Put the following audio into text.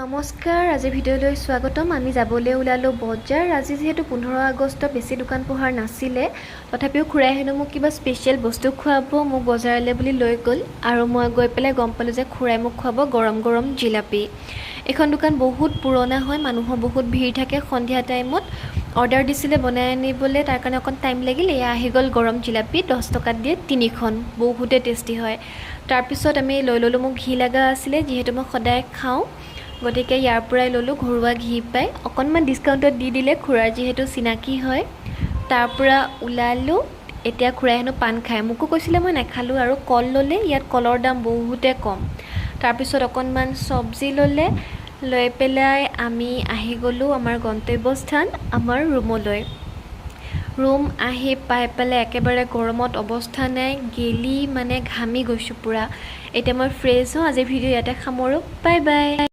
নমস্কাৰ, আজি ভিডিঅ'লৈ স্বাগতম। আমি যাবলৈ ওলালোঁ বজাৰ। আজি যিহেতু 15 আগষ্ট বেছি দোকান পোহাৰ নাছিলে, তথাপিও খুৰাই হেনো মোক কিবা স্পেচিয়েল বস্তু খুৱাব, মোক বজাৰলৈ বুলি লৈ গ'ল। আৰু মই গৈ পেলাই গম পালোঁ যে খুৰাই মোক খুৱাব গৰম গৰম জিলাপি। এইখন দোকান বহুত পুৰণা হয়, মানুহৰ বহুত ভিৰ থাকে সন্ধিয়া টাইমত। অৰ্ডাৰ দিছিলে বনাই আনিবলৈ, তাৰ কাৰণে অকণ টাইম লাগিল। এয়া আহি গ'ল গৰম জিলাপি, 10 টকাত দিয়ে 3খন, বহুতে টেষ্টি হয়। তাৰপিছত আমি লৈ ল'লোঁ, মোক ঘি লগা আছিলে, যিহেতু মই সদায় খাওঁ, গতিকে ইয়াৰ পৰাই ল'লোঁ। ঘৰুৱা ঘি পাই অকণমান ডিছকাউণ্টত দি দিলে, খুৰাৰ যিহেতু চিনাকি হয়। তাৰ পৰা ওলালোঁ। এতিয়া খুৰাই হেনো পাণ খায়, মোকো কৈছিলে, মই নাখালোঁ। আৰু কল ল'লে, ইয়াত কলৰ দাম বহুতে কম। তাৰপিছত অকণমান চব্জি ল'লে, লৈ পেলাই আমি আহি গ'লোঁ আমাৰ গন্তব্যস্থান, আমাৰ ৰুমলৈ। ৰুম আহি পাই পেলাই একেবাৰে গৰমত অৱস্থা নাই, গেলি ঘামি গৈছোঁ পূৰা। এতিয়া মই ফ্ৰেছ হওঁ। আজিৰ ভিডিঅ' ইয়াতে সামৰোঁ। Bye bye.